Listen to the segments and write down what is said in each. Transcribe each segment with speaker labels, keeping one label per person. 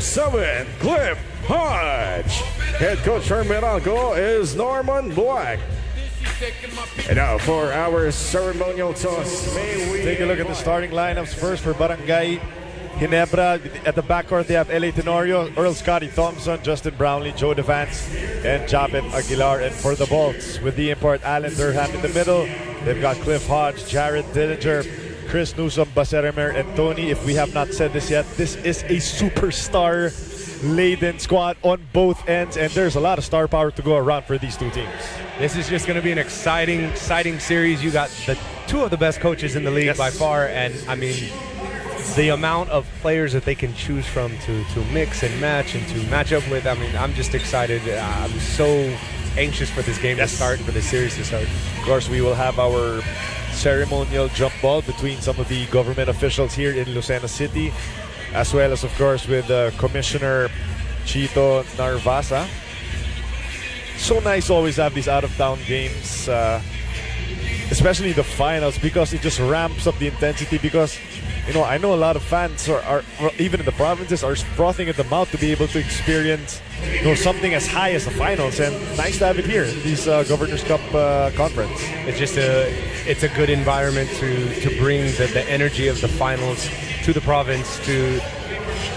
Speaker 1: 7, Cliff Hodge. Head coach for Meralco is Norman Black. And now for our ceremonial toss, may we
Speaker 2: take a look at the starting lineups first for Barangay Ginebra. At the backcourt, they have L.A. Tenorio, Earl Scotty Thompson, Justin Brownlee, Joe Devance, and Japet Aguilar. And for the Bolts, with the import Alan Durham in the middle, they've got Cliff Hodge, Jared Dillinger, Chris Newsom, Baseremer, and Tony. If we have not said this yet, this is a superstar-laden squad on both ends, and there's a lot of star power to go around for these two teams.
Speaker 3: This is just going to be an exciting series. You got the two of the best coaches in the league by far, and I mean, the amount of players that they can choose from to mix and match and to match up with. I mean, I'm just excited. I'm so anxious for this game to start and for this series to start.
Speaker 2: Of course, we will have our ceremonial jump ball between some of the government officials here in Lucena City, as well as, of course, with Commissioner Chito Narvasa. So nice to always have these out-of-town games, especially the finals, because it just ramps up the intensity. Because, you know, I know a lot of fans are even in the provinces are frothing at the mouth to be able to experience, you know, something as high as the finals, and nice to have it here in this Governor's Cup conference.
Speaker 3: It's just it's a good environment to bring the energy of the finals to the province, to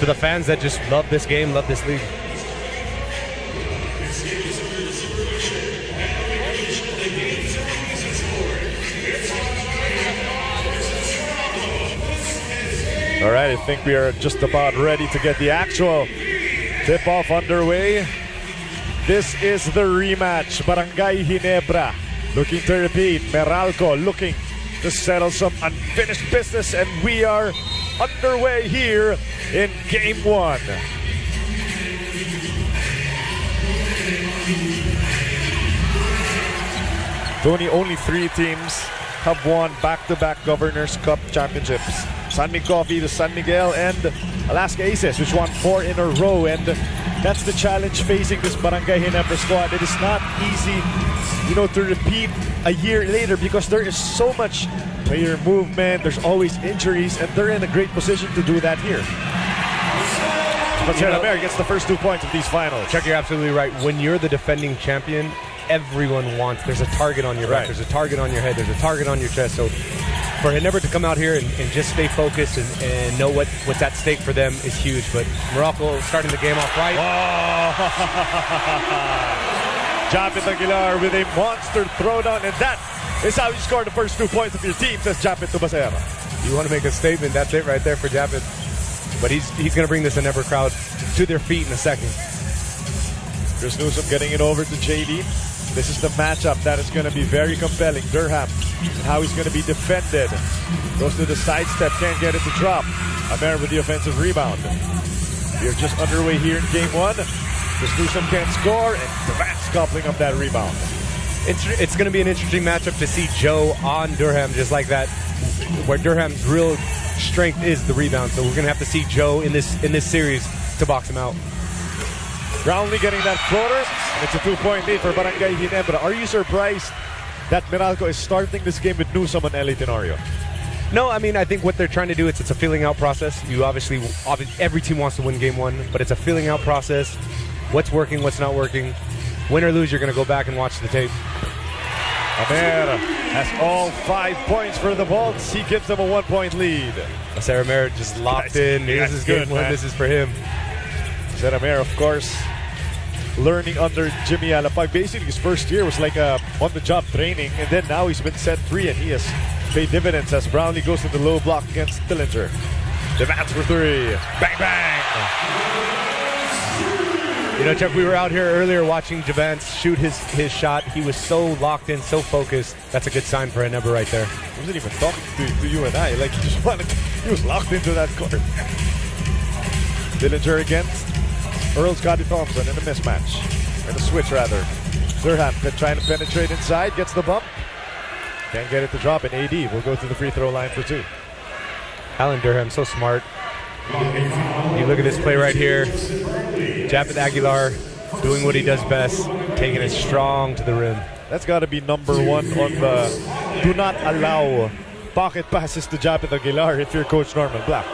Speaker 3: the fans that just love this game, love this league.
Speaker 2: All right, I think we are just about ready to get the actual tip-off underway. This is the rematch. Barangay Ginebra looking to repeat. Meralco looking to settle some unfinished business, and we are underway here in Game 1. Tony, only 3 teams have won back-to-back Governor's Cup championships. San Mig Coffee, the San Miguel, and Alaska Aces, which won 4 in a row. And that's the challenge facing this Barangay Ginebra squad. It is not easy, you know, to repeat a year later, because there is so much player movement, there's always injuries, and they're in a great position to do that here. Baseremer gets the first 2 points of these finals.
Speaker 3: Chuck, you're absolutely right. When you're the defending champion, everyone wants, there's a target on your back, there's a target on your head, there's a target on your chest. So for Ginebra to come out here and just stay focused and know what's at stake for them is huge. But Morocco starting the game off right.
Speaker 2: Japet Aguilar with a monster throwdown, and that is how you score the first 2 points of your team, says Japet to Basera.
Speaker 3: You want to make a statement, that's it right there for Japet. But he's going to bring this Ginebra crowd to their feet in a second.
Speaker 2: Chris Newsom getting it over to JD. This is the matchup that is going to be very compelling. Durham and how he's going to be defended. Goes to the sidestep, can't get it to drop. Amer with the offensive rebound. We are just underway here in Game 1. Chris Newsom can't score, and Devance gobbling up that rebound.
Speaker 3: It's going to be an interesting matchup to see Joe on Durham just like that, where Durham's real strength is the rebound. So we're going to have to see Joe in this series to box him out.
Speaker 2: Brownlee getting that floater, and it's a 2-point lead for Barangay Ginebra. Are you surprised that Meralco is starting this game with Newsom and L.A. Tenorio?
Speaker 3: No, I mean, I think what they're trying to do, it's a feeling out process. You obviously, every team wants to win Game 1, but it's a feeling out process. What's working, what's not working. Win or lose, you're going to go back and watch the tape.
Speaker 2: Amer has all 5 points for the Bolts. He gives them a 1-point lead.
Speaker 3: Baseremer just locked in. This is Game 1. This is for him.
Speaker 2: Baseremer, of course, learning under Jimmy Alapag. Basically, his first year was like a on-the-job training, and then now he's been set free, and he has paid dividends as Brownlee goes to the low block against Dillinger. Devance for 3. Bang, bang!
Speaker 3: You know, Chuck, we were out here earlier watching Devance shoot his shot. He was so locked in, so focused. That's a good sign for Ginebra right there.
Speaker 2: He wasn't even talking to you and I. Like, he was locked into that court. Dillinger against Earl Scotty Thompson in a mismatch. In a switch, rather. Durham trying to penetrate inside, gets the bump. Can't get it to drop, and AD will go to the free throw line for 2.
Speaker 3: Alan Durham, so smart. You look at this play right here. Japet Aguilar doing what he does best, taking it strong to the rim.
Speaker 2: That's got to be number 1 on the do not allow pocket passes to Japet Aguilar if you're Coach Norman Black.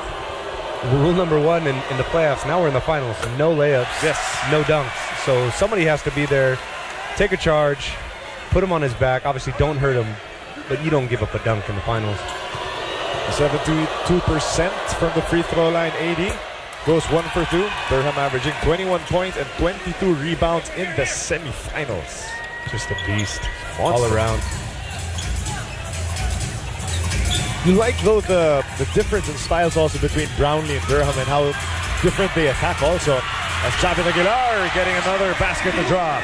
Speaker 3: rule number one in the playoffs. Now we're in the finals. No layups.
Speaker 2: Yes.
Speaker 3: No dunks. So somebody has to be there, take a charge, put him on his back. Obviously, don't hurt him, but you don't give up a dunk in the finals.
Speaker 2: 72% from the free throw line. AD goes 1 for 2. Durham averaging 21 points and 22 rebounds in the semifinals.
Speaker 3: Just a beast
Speaker 2: Monster.
Speaker 3: all around.
Speaker 2: You like, though, the difference in styles also between Brownlee and Durham and how different they attack also. As Javid Aguilar getting another basket to drop.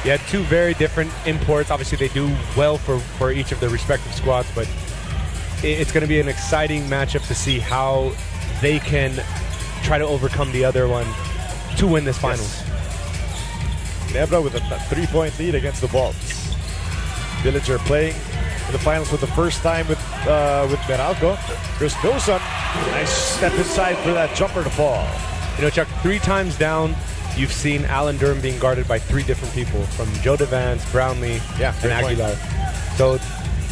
Speaker 3: Yeah, two very different imports. Obviously, they do well for each of their respective squads, but it's going to be an exciting matchup to see how they can try to overcome the other one to win this finals.
Speaker 2: Yes. Ginebra with a 3-point lead against the Bulls. Villager playing in the finals for the first time with Meralco. Chris Newsom, nice step inside for that jumper to fall.
Speaker 3: You know, Chuck, 3 times down, you've seen Alan Durham being guarded by 3 different people, from Joe Devance, Brownlee, and Aguilar. So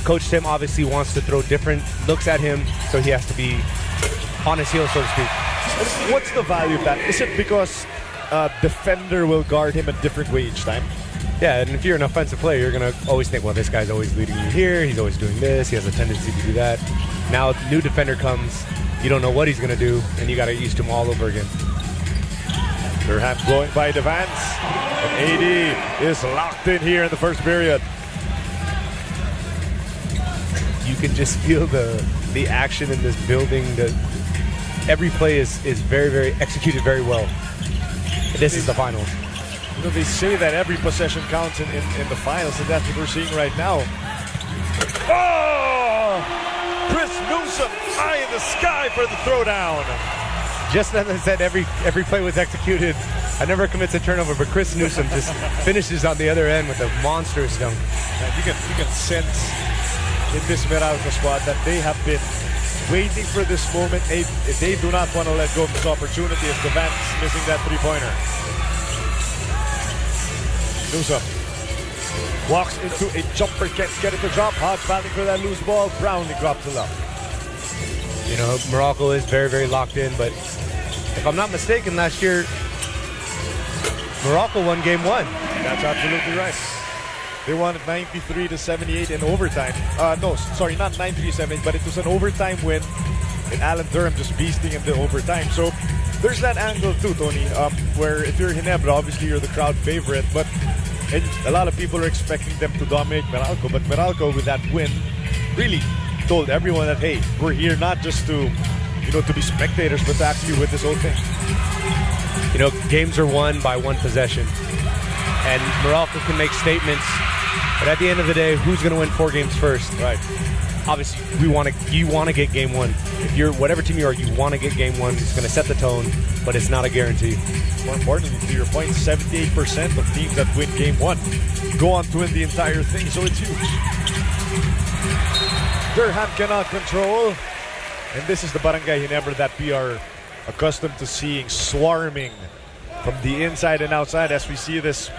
Speaker 3: Coach Tim obviously wants to throw different looks at him, so he has to be on his heels, so to speak.
Speaker 2: What's the value of that? Is it because defender will guard him a different way each time?
Speaker 3: Yeah, and if you're an offensive player, you're going to always think, well, this guy's always leading you here, he's always doing this, he has a tendency to do that. Now, new defender comes, you don't know what he's going to do, and you got to get used to him all over again.
Speaker 2: Durham going by Devance, and AD is locked in here in the first period.
Speaker 3: You can just feel the action in this building. Every play is very, very executed very well. This is the finals.
Speaker 2: You know, they say that every possession counts in the finals, and that's what we're seeing right now. Oh! Chris Newsom, eye in the sky for the throwdown.
Speaker 3: Just as I said, every play was executed. I never commits a turnover, but Chris Newsom just finishes on the other end with a monstrous dunk.
Speaker 2: And you can sense in this Meralco squad that they have been waiting for this moment. They do not want to let go of this opportunity as Devance missing that 3-pointer. Newsom walks into a jumper, can't get it to drop. Hodge battling for that loose ball. Brownlee drops it up.
Speaker 3: You know, Morocco is very, very locked in, but if I'm not mistaken, last year, Morocco won game 1.
Speaker 2: That's absolutely right. They won 93-78 in overtime. No, sorry, not 93-78, but it was an overtime win. And Alan Durham just beasting in the overtime. So there's that angle too, Tony, where if you're Ginebra, obviously you're the crowd favorite. But and a lot of people are expecting them to dominate Meralco. But Meralco, with that win, really told everyone that, hey, we're here not just to, to be spectators, but to actually win this whole thing.
Speaker 3: You know, games are won by one possession. And Morocco can make statements, but at the end of the day, who's going to win 4 games first?
Speaker 2: Right.
Speaker 3: Obviously, you want to get game 1. If you're whatever team you are, you want to get game 1. It's going to set the tone, but it's not a guarantee.
Speaker 2: More importantly, to your point, 78% of teams that win game 1 go on to win the entire thing, so it's huge. Durham cannot control, and this is the Barangay Ginebra that we are accustomed to seeing swarming from the inside and outside as we see this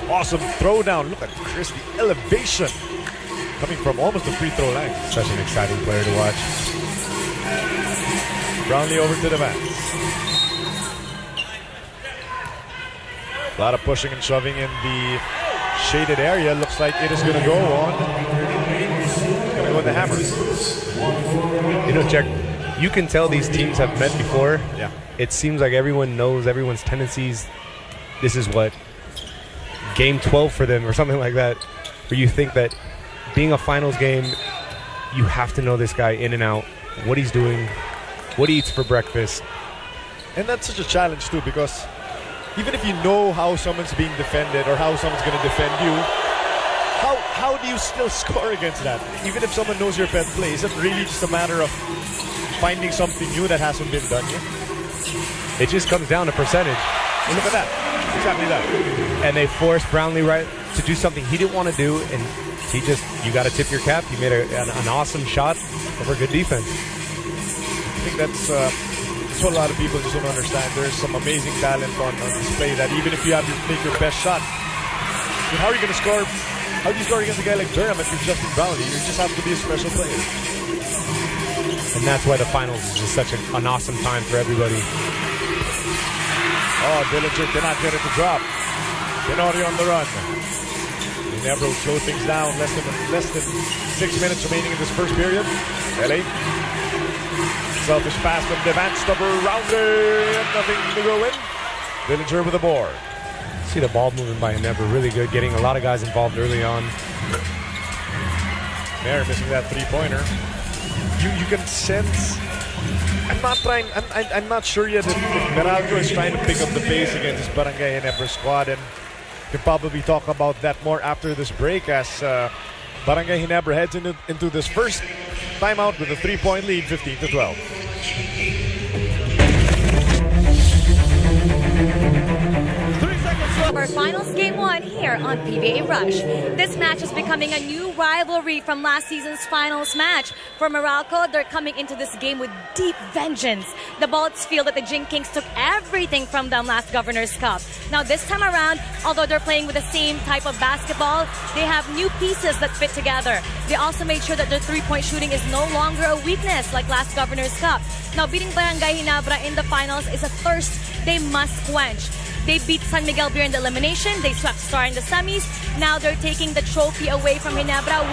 Speaker 2: awesome throwdown. Look at Chris, the elevation coming from almost the free throw line.
Speaker 3: Such an exciting player to watch.
Speaker 2: Brownlee over to the mat. A lot of pushing and shoving in the shaded area. Looks like it is going to go on. Going to go with the Hammers.
Speaker 3: You know, Jack, you can tell these teams have met before.
Speaker 2: Yeah.
Speaker 3: It seems like everyone knows everyone's tendencies. This is what, game 12 for them or something like that, where you think that being a finals game, you have to know this guy in and out, what he's doing, what he eats for breakfast.
Speaker 2: And that's such a challenge too, because even if you know how someone's being defended or how someone's going to defend you, how do you still score against that? Even if someone knows your pet play, is it really just a matter of finding something new that hasn't been done yet?
Speaker 3: It just comes down to percentage.
Speaker 2: And look at that. Exactly that.
Speaker 3: And they forced Brownlee right to do something he didn't want to do, and you got to tip your cap. He made an awesome shot over good defense.
Speaker 2: I think that's what a lot of people just don't understand. There's some amazing talent on display that even if you have to make your best shot, how are you going to score? How do you score against a guy like Durham if you're Justin Brownlee? You just have to be a special player.
Speaker 3: And that's why the finals is just such an awesome time for everybody.
Speaker 2: Oh, Dillinger cannot get it to drop. Tenorio on the run. Ginebra will slow things down. Less than 6 minutes remaining in this first period. LA. Selfish pass from Devan Stubber. Rounder. Nothing to go in. Dillinger with the board.
Speaker 3: See the ball movement by Ginebra. Really good. Getting a lot of guys involved early on.
Speaker 2: Mayer missing that three-pointer. You can sense. I'm not sure yet if Meralco is trying to pick up the pace against this Barangay Ginebra squad, and we'll probably talk about that more after this break as Barangay Ginebra heads into this first timeout with a 3-point lead, 15-12.
Speaker 4: Our finals game 1 here on PBA Rush. This match is becoming a new rivalry from last season's finals match. For Meralco, they're coming into this game with deep vengeance. The Balts feel that the Jing Kings took everything from them last Governor's Cup. Now this time around, although they're playing with the same type of basketball, they have new pieces that fit together. They also made sure that their three-point shooting is no longer a weakness like last Governor's Cup. Now beating Barangay Ginebra in the finals is a thirst they must quench. They beat San Miguel Beer in the elimination. They swept Star in the semis. Now they're taking the trophy away from Ginebra.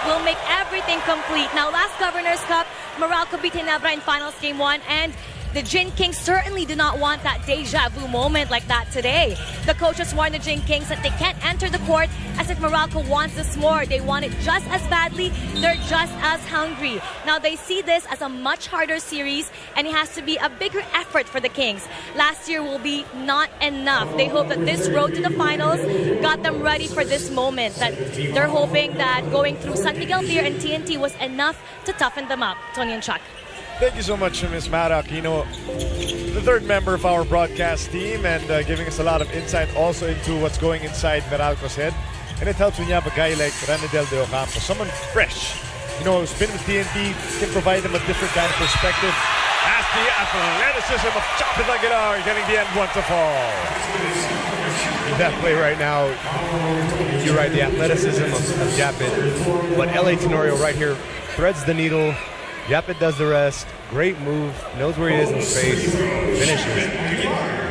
Speaker 4: Will make everything complete. Now, last Governor's Cup, Meralco beat Ginebra in finals game 1, and the Jing Kings certainly do not want that deja vu moment like that today. The coaches warned the Jing Kings that they can't enter the court as if Meralco wants this more. They want it just as badly. They're just as hungry. Now they see this as a much harder series, and it has to be a bigger effort for the Kings. Last year will be not enough. They hope that this road to the finals got them ready for this moment. That they're hoping that going through San Miguel Beer and TNT was enough to toughen them up. Tony and Chuck.
Speaker 2: Thank you so much, Ms. Mara Aquino, the third member of our broadcast team, and giving us a lot of insight also into what's going inside Meralco's head. And it helps when you have a guy like Ranidel de Ocampo, someone fresh, who's been with TNT, can provide them a different kind of perspective. As the athleticism of Japeth Aguilar getting the end one to fall.
Speaker 3: That play right now, you're right, the athleticism of Japeth. But LA Tenorio right here threads the needle. Japeth does the rest. Great move. Knows where he is in space. Finishes.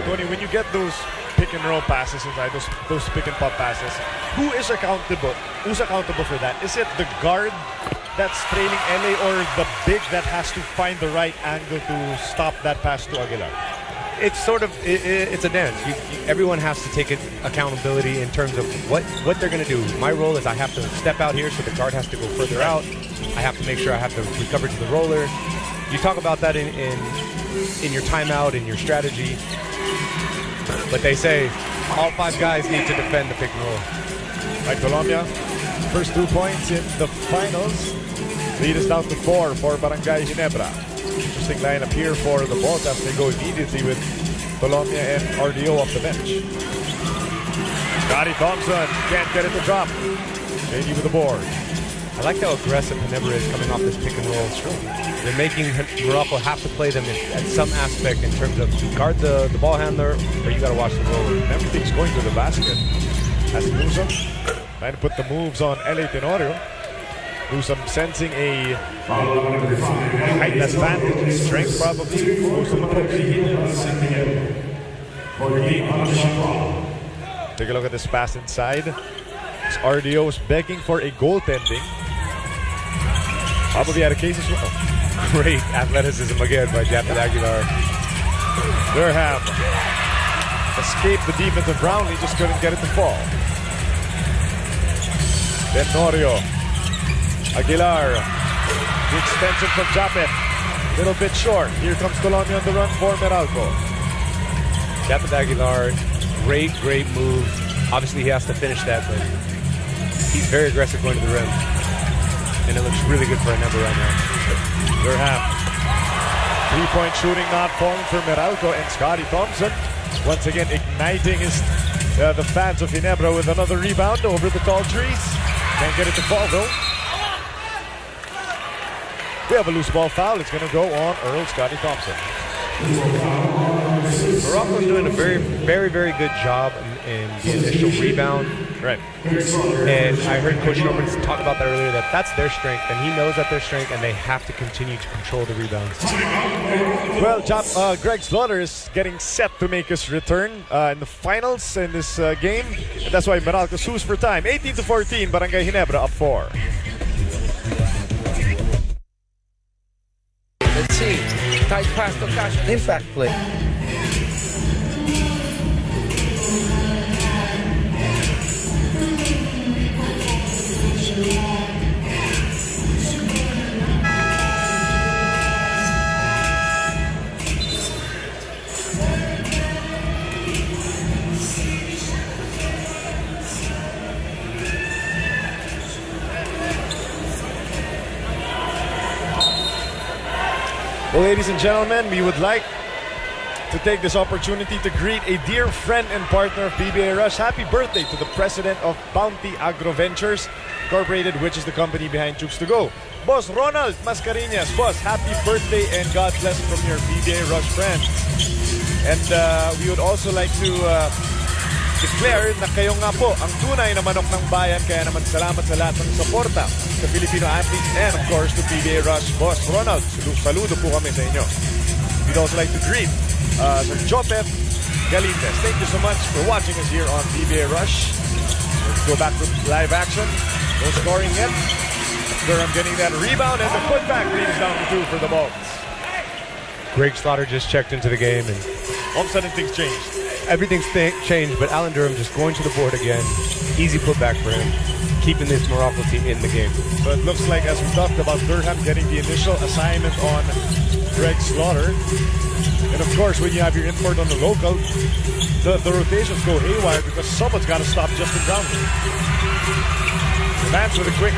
Speaker 2: Tony, when you get those pick and roll passes inside, those pick and pop passes, who is accountable? Who's accountable for that? Is it the guard that's trailing LA or the big that has to find the right angle to stop that pass to Aguilar?
Speaker 3: It's sort of, it's a dance. Everyone has to take accountability in terms of what they're going to do. My role is I have to step out here, so the guard has to go further out. I have to make sure I have to recover to the roller. You talk about that in your timeout, in your strategy. But they say all 5 guys need to defend the pick and roll.
Speaker 2: Right, Colombia, first 2 points in the finals. Lead is down to 4 for Barangay Ginebra. Interesting lineup here for the Balts as they go immediately with Colombia and RDO off the bench. Scotty Thompson can't get it to drop. JD with the board.
Speaker 3: I like how aggressive Ginebra is coming off this pick and roll. They're making Meralco have to play them at some aspect in terms of guard the ball handler, or you got to watch the roller.
Speaker 2: Everything's going to the basket. As Newsom trying to put the moves on LA Tenorio. Newsom sensing a height advantage, strength probably. Take a look at this pass inside. This RDO is begging for a goaltending. Probably had a case as well.
Speaker 3: Great athleticism again by Japeth Aguilar.
Speaker 2: Durham escaped the defense of Brownlee, just couldn't get it to fall. Tenorio. Aguilar. The extension from Japeth. Little bit short. Here comes Colombia on the run for Meralco.
Speaker 3: Japeth Aguilar, great move. Obviously he has to finish that, but he's very aggressive going to the rim. And it looks really good for Ginebra right now.
Speaker 2: Durham. 3-point shooting not falling for Meralco, and Scotty Thompson once again igniting the fans of Ginebra with another rebound over the tall trees. Can't get it to fall though. We have a loose ball foul. It's going to go on Earl Scotty Thompson.
Speaker 3: Meralco's doing a very good job in the initial rebound.
Speaker 2: Right.
Speaker 3: And I heard Coach Norman talk about that earlier, that that's their strength, and he knows that their strength, and they have to continue to control the rebounds.
Speaker 2: Well, Greg Slaughter is getting set to make his return in the finals in this game. That's why Meralco sues for time. 18-14, Barangay Ginebra up 4.
Speaker 5: Let's see. Tight pass to Cash. Impact play.
Speaker 2: Well, ladies and gentlemen, we would like to take this opportunity to greet a dear friend and partner of PBA Rush. Happy birthday to the president of Bounty Agro Ventures Incorporated, which is the company behind Troops to Go. Boss Ronald Mascareñas. Boss, happy birthday and God bless from your PBA Rush friends. And we would also like to declare na kayo nga po ang tunay na manok ng bayan. Kaya naman salamat sa lahat ng suporta sa Filipino athletes and of course to PBA Rush. Boss Ronald, saludo po kami sa inyo. We'd also like to greet Sir Jopep Galites. Thank you so much for watching us here on PBA Rush. Let's go back to live action. No scoring yet. Durham getting that rebound and the putback leads down to 2 for the Bolts.
Speaker 3: Greg Slaughter just checked into the game, and
Speaker 2: all of a sudden things changed.
Speaker 3: Everything's changed, but Alan Durham just going to the board again. Easy putback for him, keeping this Morocco team in the game.
Speaker 2: So it looks like, as we talked about, Durham getting the initial assignment on Greg Slaughter. And of course, when you have your import on the local, the rotations go haywire because someone's got to stop Justin Brownlee. Vance with a quick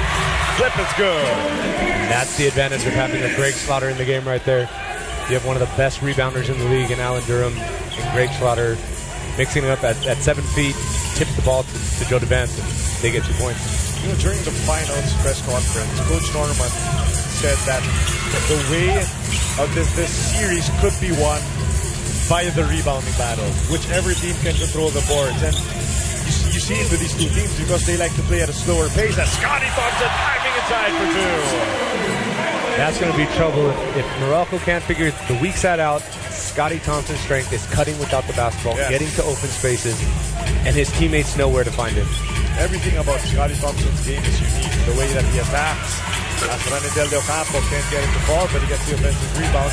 Speaker 2: flip, it's good.
Speaker 3: And that's the advantage of having a Greg Slaughter in the game right there. You have one of the best rebounders in the league in Alan Durham, and Greg Slaughter mixing it up at 7 feet, tips the ball to Joe DeVance, and they get 2 points.
Speaker 2: You know, during the finals press conference, Coach Norman said that the way of this series could be won by the rebounding battle. Whichever team can control the boards. And you see it with these two teams because they like to play at a slower pace. As Scotty Thompson diving inside for 2.
Speaker 3: That's going to be trouble if Morocco can't figure the weak side out. Scotty Thompson's strength is cutting without the basketball, getting to open spaces, and his teammates know where to find him.
Speaker 2: Everything about Scotty Thompson's game is unique. The way that he attacks. As Ranidel Del Campo can't get him to fall, but he gets the offensive rebound.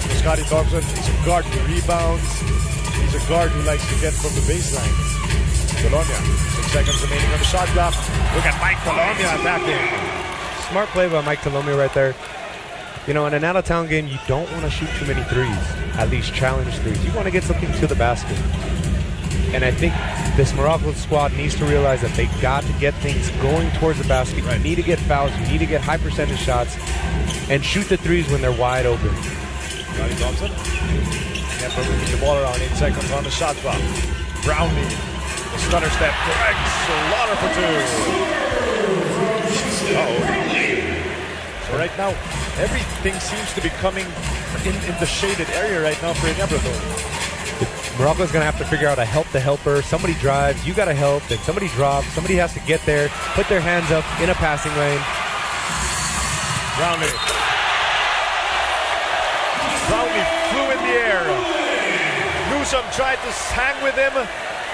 Speaker 2: So Scotty Thompson is a guard who rebounds. He's a guard who likes to get from the baseline. Colombia, 6 seconds remaining on the shot clock. Look at Mike Colombia attacking.
Speaker 3: Smart play by Mike Talomia right there. You know, in an out-of-town game, you don't want to shoot too many threes, at least challenge threes. You want to get something to the basket. And I think this Morocco squad needs to realize that they got to get things going towards the basket. You need to get fouls, you need to get high percentage shots, and shoot the threes when they're wide open.
Speaker 2: Scotty Thompson. Never moving the ball around, 8 seconds on the shot clock. Brownlee, the stutter step, Greg Slaughter for 2. Uh-oh. So right now, everything seems to be coming in the shaded area right now for Ginebra.
Speaker 3: Morocco's going to have to figure out a help the helper. Somebody drives, you got to help, then somebody drops, somebody has to get there, put their hands up in a passing lane.
Speaker 2: Brownlee flew in the air. Newsom tried to hang with him,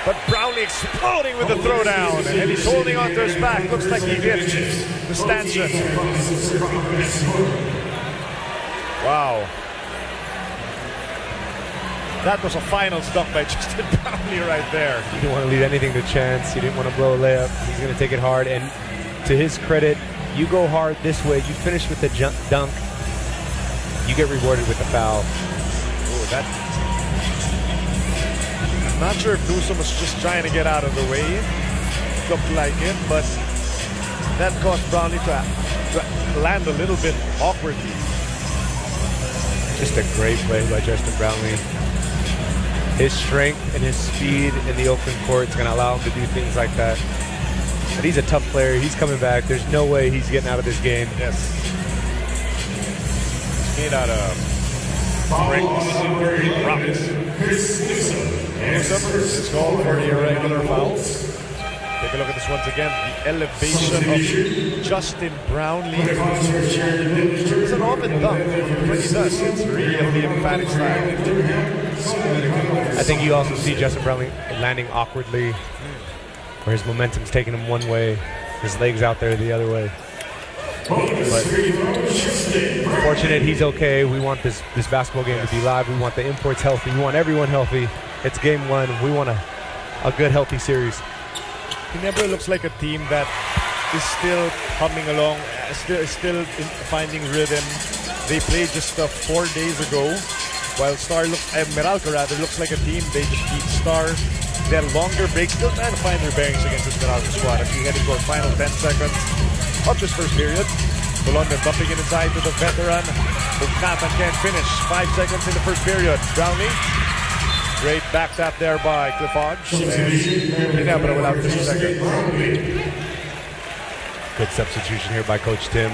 Speaker 2: but Brownlee exploding with the throwdown, and he's holding onto his back. Looks like he hit the stanchion. Wow. That was a finals dunk by Justin Brownlee right there.
Speaker 3: He didn't want to leave anything to chance. He didn't want to blow a layup. He's going to take it hard. And to his credit, you go hard this way. You finish with the dunk. You get rewarded with the foul.
Speaker 2: Oh, that. I'm not sure if Newsom was just trying to get out of the way. Looked like it, but that caused Brownlee to land a little bit awkwardly.
Speaker 3: Just a great play by Justin Brownlee. His strength and his speed in the open court is going to allow him to do things like that. But he's a tough player. He's coming back. There's no way he's getting out of this game.
Speaker 2: Yes. He's made out of rocks. Newsom is called for the irregular foul. Take a look at this once again. The elevation of Justin Brownlee. It's an open dunk. When he does, it's really the emphatic style.
Speaker 3: I think you also see Justin Brownlee landing awkwardly, where his momentum's taking him one way, his legs out there the other way. But fortunate he's okay. We want this basketball game to be live. We want the imports healthy. We want everyone healthy. It's game one. We want a good, healthy series.
Speaker 2: Ginebra looks like a team that is still humming along, still finding rhythm. They played just 4 days ago, while Meralco rather looks like a team. They just beat Star. They had longer breaks, still trying to find their bearings against this Meralco squad. As we head into our final 10 seconds of this first period. Colombia dumping it inside to the veteran. Bukatan can't finish. 5 seconds in the first period. Brownlee. Great back tap there by Cliff Hodge. Ginebra without 3 seconds.
Speaker 3: Good substitution here by Coach Tim.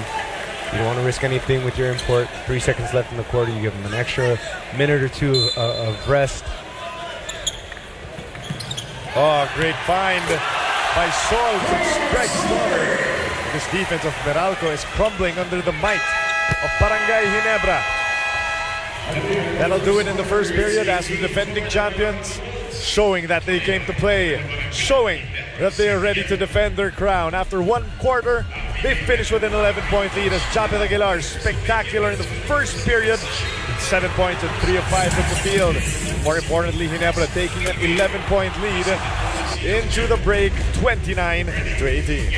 Speaker 3: You don't want to risk anything with your import. 3 seconds left in the quarter. You give them an extra minute or two of rest.
Speaker 2: Oh, great find by Sol to strike Star. This defense of Meralco is crumbling under the might of Barangay Ginebra. That'll do it in the first period as the defending champions, showing that they came to play, showing that they are ready to defend their crown. After 1 quarter, they finished with an 11-point lead as Japeth Aguilar spectacular in the first period, 7 points and 3 of 5 from the field. More importantly, Ginebra taking an 11-point lead into the break, 29-18.